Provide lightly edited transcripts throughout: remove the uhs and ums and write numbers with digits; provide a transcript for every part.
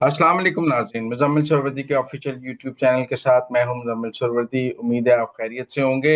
अस्सलाम वालेकुम नाज़रीन। मुज़म्मिल सरवरदी के ऑफिशियल यूट्यूब चैनल के साथ मैं हूं मुज़म्मिल सरवरदी। उम्मीद है आप खैरियत से होंगे।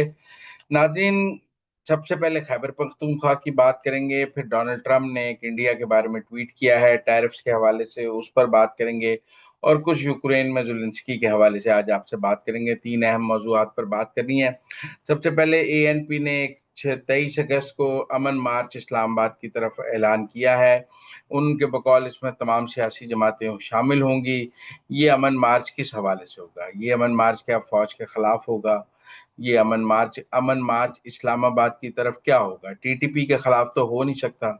नाज़रीन, सबसे पहले खैबर पख्तूनख्वा की बात करेंगे, फिर डोनाल्ड ट्रंप ने एक इंडिया के बारे में ट्वीट किया है टैरिफ्स के हवाले से, उस पर बात करेंगे, और कुछ यूक्रेन में ज़ेलेंस्की के हवाले से आज आपसे बात करेंगे। तीन अहम मौज़ूआत पर बात करनी है। सबसे पहले एएनपी ने 23 अगस्त को अमन मार्च इस्लामाबाद की तरफ ऐलान किया है। उनके बकौल इसमें तमाम सियासी जमातें शामिल होंगी। ये अमन मार्च किस हवाले से होगा? ये अमन मार्च क्या फ़ौज के ख़िलाफ़ होगा? ये अमन मार्च इस्लामाबाद की तरफ क्या होगा? टीटीपी के ख़िलाफ़ तो हो नहीं सकता।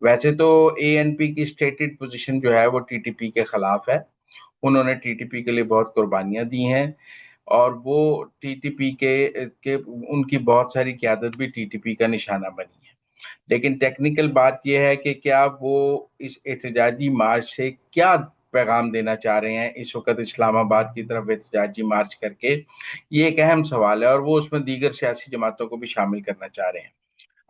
वैसे तो एएनपी की स्टेटेड पोजीशन जो है वो टीटीपी के ख़िलाफ़ है। उन्होंने टीटीपी के लिए बहुत कुर्बानियाँ दी हैं, और वो टीटीपी के उनकी बहुत सारी क़यादत भी टीटीपी का निशाना बनी है। लेकिन टेक्निकल बात यह है कि क्या वो इस एहतजाजी मार्च से क्या पैगाम देना चाह रहे हैं इस वक्त इस्लामाबाद की तरफ एहतजाजी मार्च करके? ये एक अहम सवाल है, और वो उसमें दीगर सियासी जमातों को भी शामिल करना चाह रहे हैं।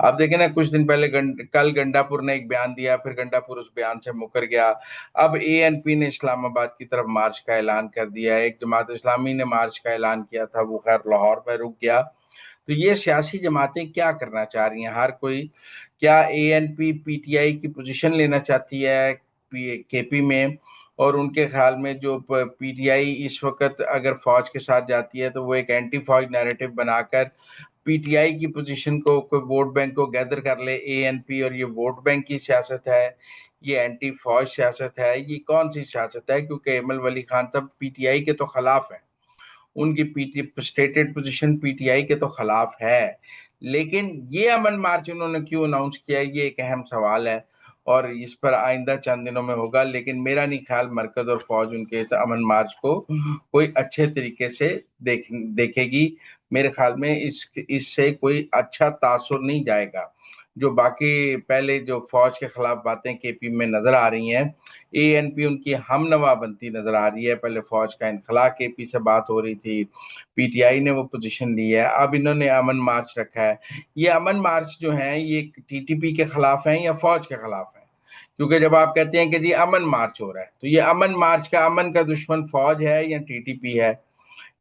आप देखें ना, कुछ दिन पहले कल गंडापुर ने एक बयान दिया, फिर गंडापुर उस बयान से मुकर गया। अब एएनपी ने इस्लामाबाद की तरफ मार्च का ऐलान कर दिया है। एक जमात इस्लामी ने मार्च का ऐलान किया था, वो खैर लाहौर में रुक गया। तो ये सियासी जमातें क्या करना चाह रही हैं? हर कोई, क्या एएनपी पीटीआई की पोजीशन लेना चाहती है केपी में? और उनके ख्याल में जो पीटीआई इस वक्त अगर फौज के साथ जाती है तो वो एक एंटी फौज नैरेटिव बनाकर पीटीआई की पोजीशन को, कोई वोट बैंक को गैदर कर ले एएनपी, और ये वोट बैंक की सियासत है, ये एंटी फौज सियासत है, ये कौन सी सियासत है? क्योंकि अहमद वली खान साहब पीटीआई के तो खिलाफ है, उनकी पीटी स्टेटेड पोजीशन पीटीआई के तो खिलाफ है। लेकिन ये अमन मार्च उन्होंने क्यों अनाउंस किया, ये एक अहम सवाल है, और इस पर आइंदा चंद दिनों में होगा। लेकिन मेरा नहीं ख्याल मरकज और फौज उनके इस अमन मार्च को कोई अच्छे तरीके से देखेगी। मेरे ख्याल में इससे कोई अच्छा तासुर नहीं जाएगा। जो बाकी पहले जो फौज के खिलाफ बातें केपी में नजर आ रही हैं, एएनपी उनकी हमनवा बनती नजर आ रही है। पहले फौज का इनखला केपी से बात हो रही थी, पीटीआई ने वो पोजीशन ली है, अब इन्होंने अमन मार्च रखा है। ये अमन मार्च जो है ये टीटीपी के खिलाफ है या फौज के खिलाफ है? क्योंकि जब आप कहते हैं कि जी अमन मार्च हो रहा है, तो ये अमन मार्च का अमन का दुश्मन फौज है या टीटीपी है?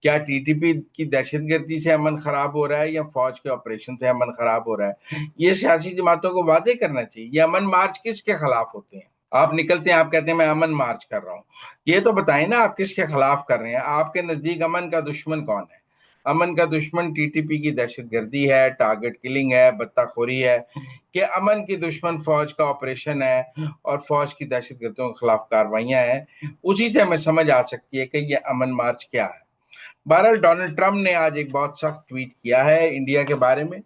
क्या टीटीपी की दहशतगर्दी से अमन खराब हो रहा है या फौज के ऑपरेशन से अमन खराब हो रहा है? ये सियासी जमातों को वादे करना चाहिए। ये अमन मार्च किसके खिलाफ होते हैं? आप निकलते हैं, आप कहते हैं मैं अमन मार्च कर रहा हूँ। ये तो बताएं ना, आप किसके खिलाफ कर रहे हैं? आपके नजदीक अमन का दुश्मन कौन है? अमन का दुश्मन टीटीपी की दहशतगर्दी है, टारगेट किलिंग है, बत्ताखोरी है, कि अमन की दुश्मन फौज का ऑपरेशन है और फौज की दहशतगर्दियों के खिलाफ कार्रवाइयां हैं? उसी से हमें समझ आ सकती है कि ये अमन मार्च क्या है। बहरहाल डोनाल्ड ट्रंप ने आज एक बहुत सख्त ट्वीट किया है इंडिया के बारे में।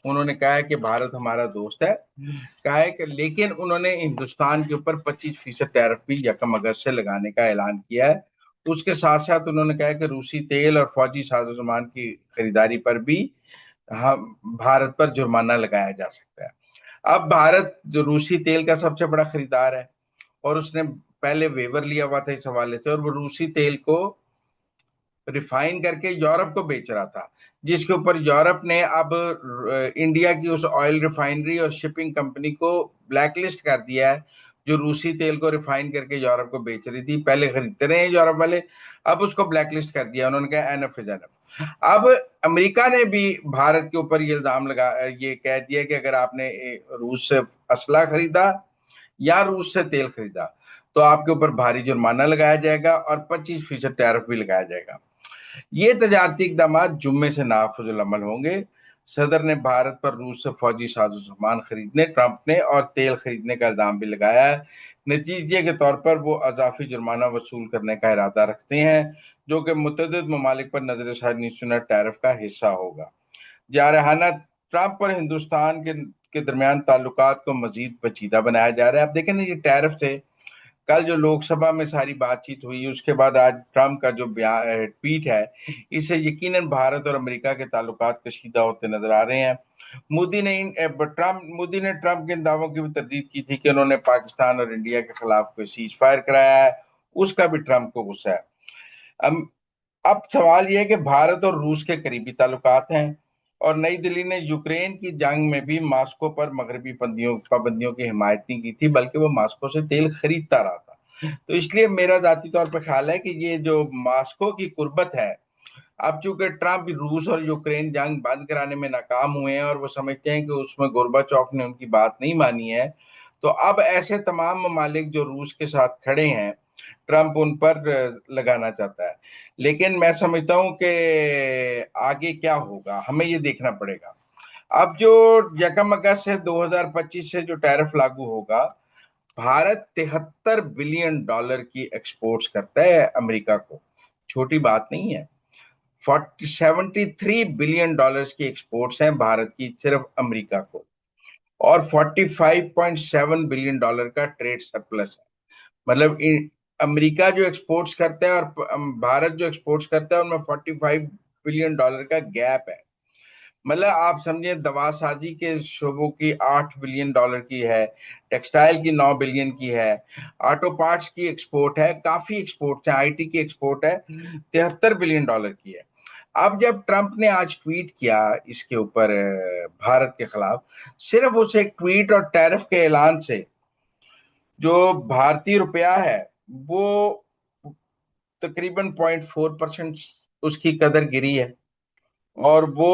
उन्होंने कहा है कि भारत हमारा दोस्त है, कहा है कि, लेकिन उन्होंने हिंदुस्तान के ऊपर 25% टैरिफ भी 1 अगस्त से लगाने का ऐलान किया है। उसके साथ साथ उन्होंने कहा है कि रूसी तेल और फौजी साजो सामान की खरीदारी पर भी हम भारत पर जुर्माना लगाया जा सकता है। अब भारत जो रूसी तेल का सबसे बड़ा खरीदार है, और उसने पहले वेवर लिया हुआ था इस हवाले से, और वो रूसी तेल को रिफाइन करके यूरोप को बेच रहा था, जिसके ऊपर यूरोप ने अब इंडिया की उस ऑयल रिफाइनरी और शिपिंग कंपनी को ब्लैकलिस्ट कर दिया है, जो रूसी तेल को रिफाइन करके यूरोप को बेच रही थी। पहले खरीदते रहे हैं यूरोप वाले, अब उसको ब्लैकलिस्ट कर दिया। उन्होंने कहा एनफ इज एनफ। अब अमेरिका ने भी भारत के ऊपर ये इल्जाम लगा, ये कह दिया कि अगर आपने रूस से असला खरीदा या रूस से तेल खरीदा तो आपके ऊपर भारी जुर्माना लगाया जाएगा और 25% टैरिफ भी लगाया जाएगा। ये तजारती इकदाम जुम्मे से नाफिजुल अमल होंगे। सदर ने भारत पर रूस से फौजी साजो सामान खरीदने, ट्रंप ने, और तेल खरीदने का इल्जाम भी लगाया है। नतीजे के तौर पर वो अजाफी जुर्माना वसूल करने का इरादा रखते हैं, जो कि मुतअद्दिद ममालिक पर नजर सुना टैरिफ का हिस्सा होगा। जारहाना ट्रंप और हिंदुस्तान के दरमियान ताल्लुकात को मजीद पेचीदा बनाया जा रहा है। अब देखें ना, ये टैरिफ से कल जो लोकसभा में सारी बातचीत हुई, उसके बाद आज ट्रंप का जो ट्वीट है, इससे यकीनन भारत और अमेरिका के ताल्लुकात कशीदा होते नजर आ रहे हैं। मोदी ने ट्रंप के इन दावों की भी तरदीद की थी कि उन्होंने पाकिस्तान और इंडिया के खिलाफ कोई सीज फायर कराया है। उसका भी ट्रंप को गुस्सा है। अब अब सवाल यह है कि भारत और रूस के करीबी ताल्लुकात हैं, और नई दिल्ली ने यूक्रेन की जंग में भी मास्को पर मगरबी पाबंदियों की हिमायत नहीं की थी, बल्कि वो मास्को से तेल खरीदता रहा था। تو اس لیے میرا ذاتی طور پر خیال ہے کہ یہ جو ماسکو کی قربت ہے، اب چونکہ ٹرمپ روس اور یوکرین جنگ بند کرانے میں ناکام ہوئے ہیں اور وہ سمجھتے ہیں کہ اس میں گورباچوف نے ان کی بات نہیں مانی ہے، تو اب ایسے تمام ممالک جو روس کے ساتھ کھڑے ہیں، ٹرمپ ان پر لگانا چاہتا ہے۔ لیکن میں سمجھتا ہوں کہ آگے کیا ہوگا ہمیں یہ دیکھنا پڑے گا۔ اب جو 1 اگست سے 2025 سے جو ٹیرف لاگو ہوگا، بھارت $73 بلین کی ایکسپورٹس کرتا ہے امریکہ کو، چھوٹی بات نہیں ہے۔ 73 بلین ڈالرز کی ایکسپورٹس ہیں بھارت کی صرف امریکہ کو، اور $45.7 بلین کا ٹریڈ سرپلس ہے۔ مطلب امریکہ جو ایکسپورٹس کرتا ہے اور بھارت جو ایکسپورٹس کرتا ہے ان میں $45 بلین کا گیپ ہے۔ مطلب آپ سمجھیں دوا سازی کے شعبوں کی $8 بلین کی ہے، ٹیکسٹائل کی 9 بلین کی ہے، آٹو پارٹس کی ایکسپورٹ ہے، کافی ایکسپورٹ ہے، آئی ٹی کی ایکسپورٹ ہے، $73 بلین کی ہے۔ اب جب ٹرمپ نے آج ٹویٹ کیا اس کے اوپر بھارت کے خلاف، صرف اس ایک ٹویٹ اور ٹیرف کے اعلان سے جو بھارتی روپیہ ہے وہ تقریباً 0.4% اس کی قدر گری ہے، اور وہ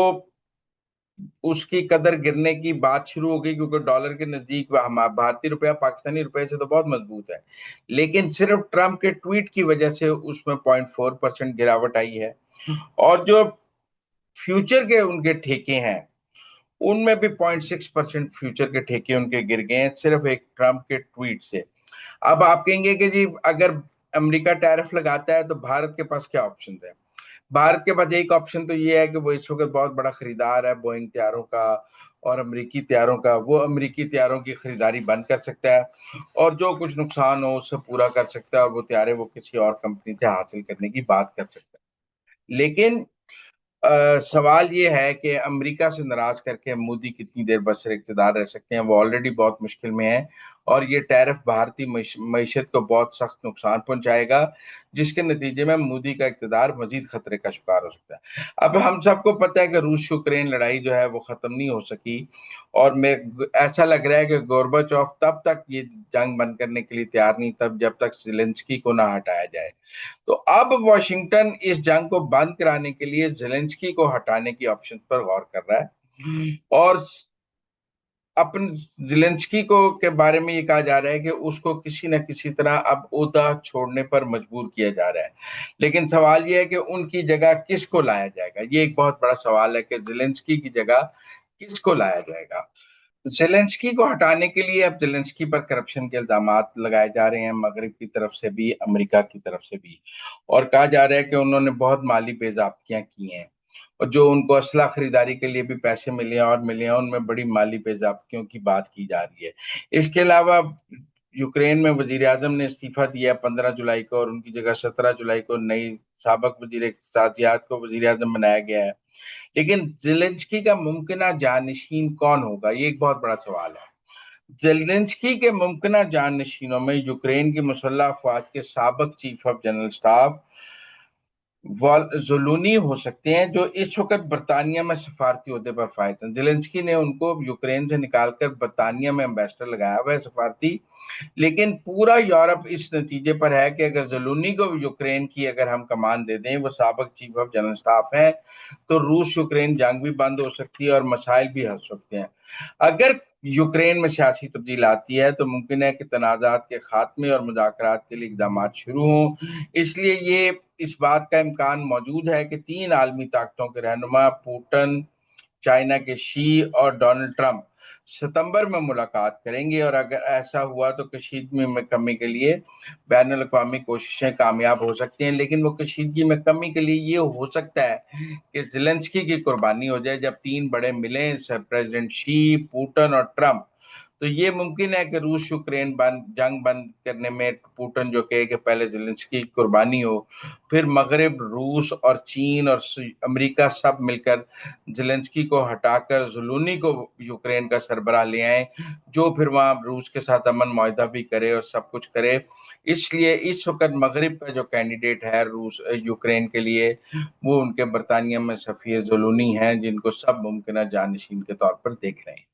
اس کی قدر گرنے کی بات شروع ہو گئی کیونکہ ڈالر کے نزدیک بھارتی روپیہ پاکستانی روپے سے تو بہت مضبوط ہے، لیکن صرف ٹرمپ کے ٹویٹ کی وجہ سے اس میں 0.4% گراوٹ آئی ہے۔ اور جو فیوچر کے ان کے ٹھیکے ہیں ان میں بھی 0.6% فیوچر کے ٹھیکے ان کے گر گئے ہیں صرف ایک ٹرمپ کے ٹویٹ سے۔ اب آپ کہیں گے کہ جی اگر امریکہ ٹیرف لگاتا ہے تو بھارت کے پاس کیا آپشن ہے؟ بھارت کے پاس ایک آپشن تو یہ ہے کہ وہ اس وقت بہت بڑا خریدار ہے بوئنگ طیاروں کا اور امریکی طیاروں کا، وہ امریکی طیاروں کی خریداری بند کر سکتا ہے اور جو کچھ نقصان ہو اس سے پورا کر سکتا ہے، اور وہ طیارے وہ کسی اور کمپنی سے حاصل کرنے کی بات کر سکتا ہے۔ لیکن سوال یہ ہے کہ امریکہ سے ناراض کر کے مودی کتنی دیر بسر اقتدار رہ سکتے ہیں، وہ آلریڈی بہت مشکل میں ہیں، اور یہ ٹیرف بھارتی معیشت کو بہت سخت نقصان پہنچائے گا، جس کے نتیجے میں مودی کا اقتدار مزید خطرے کا شکار ہو سکتا ہے۔ اب ہم سب کو پتہ ہے کہ روس یوکرین لڑائی جو ہے وہ ختم نہیں ہو سکی، اور ایسا لگ رہا ہے کہ گورباچوف تب تک یہ جنگ بند کرنے کے لیے تیار نہیں تب جب تک زیلنسکی کو نہ ہٹایا جائے۔ تو اب واشنگٹن اس جنگ کو بند کرانے کے لیے زیلنسکی کو ہٹانے کی آپشن پر غور کر رہا ہے، اور زیلنسکی کو کے بارے میں یہ کہا جا رہا ہے کہ اس کو کسی نہ کسی طرح اب عہدہ چھوڑنے پر مجبور کیا جا رہا ہے۔ لیکن سوال یہ ہے کہ ان کی جگہ کس کو لایا جائے گا، یہ ایک بہت بڑا سوال ہے کہ زیلنسکی کی جگہ کس کو لایا جائے گا۔ زیلنسکی کو ہٹانے کے لیے اب زیلنسکی پر کرپشن کے الزامات لگائے جا رہے ہیں، مغرب کی طرف سے بھی امریکہ کی طرف سے بھی، اور کہا جا رہا ہے کہ انہوں نے بہت مالی بے ضابطگیاں کی ہیں، اور جو ان کو اسلحہ خریداری کے لیے بھی پیسے ملے ہیں اور ملے ہیں ان میں بڑی مالی بے ضابطگیوں کی بات کی جا رہی ہے۔ اس کے علاوہ یوکرین میں وزیر اعظم نے استعفیٰ دیا 15 جولائی کو، اور ان کی جگہ 17 جولائی کو نئی سابق وزیر اقتصادیات کو وزیر اعظم بنایا گیا ہے۔ لیکن زیلنسکی کا ممکنہ جانشین کون ہوگا، یہ ایک بہت بڑا سوال ہے۔ زیلنسکی کے ممکنہ جانشینوں میں یوکرین کی مسلح افواج کے سابق چیف آف جنرل اسٹاف زولونی ہو سکتے ہیں، جو اس وقت برطانیہ میں سفارتی عہدے پر فائز ہیں۔ زیلنسکی نے ان کو یوکرین سے نکال کر برطانیہ میں امبیسڈر لگایا ہوا ہے سفارتی، لیکن پورا یورپ اس نتیجے پر ہے کہ اگر زلونی کو یوکرین کی اگر ہم کمان دے دیں، وہ سابق چیف آف جنرل اسٹاف ہیں، تو روس یوکرین جنگ بھی بند ہو سکتی ہے اور مسائل بھی حل سکتے ہیں۔ اگر یوکرین میں سیاسی تبدیلی آتی ہے تو ممکن ہے کہ تنازعات کے خاتمے اور مذاکرات کے لیے اقدامات شروع ہوں۔ اس لیے یہ اس بات کا امکان موجود ہے کہ 3 عالمی طاقتوں کے رہنما پوٹن، چائنا کے شی اور ڈونلڈ ٹرمپ ستمبر میں ملاقات کریں گے، اور اگر ایسا ہوا تو کشیدگی میں کمی کے لیے بین الاقوامی کوششیں کامیاب ہو سکتی ہیں۔ لیکن وہ کشیدگی میں کمی کے لیے یہ ہو سکتا ہے کہ زیلنسکی کی قربانی ہو جائے، جب 3 بڑے ملیں پریزیڈنٹ شی، پوٹن اور ٹرمپ، تو یہ ممکن ہے کہ روس یوکرین جنگ بند کرنے میں پوٹن جو کہے کہ پہلے زیلنسکی کی قربانی ہو، پھر مغرب، روس اور چین اور امریکہ سب مل کر زیلنسکی کو ہٹا کر زلونی کو یوکرین کا سربراہ لے آئیں، جو پھر وہاں روس کے ساتھ امن معاہدہ بھی کرے اور سب کچھ کرے۔ اس لیے اس وقت مغرب کا جو کینڈیڈیٹ ہے یوکرین کے لیے، وہ ان کے برطانیہ میں سفیر زلونی ہیں، جن کو سب ممکنہ جانشین کے طور پر دیکھ رہے ہیں۔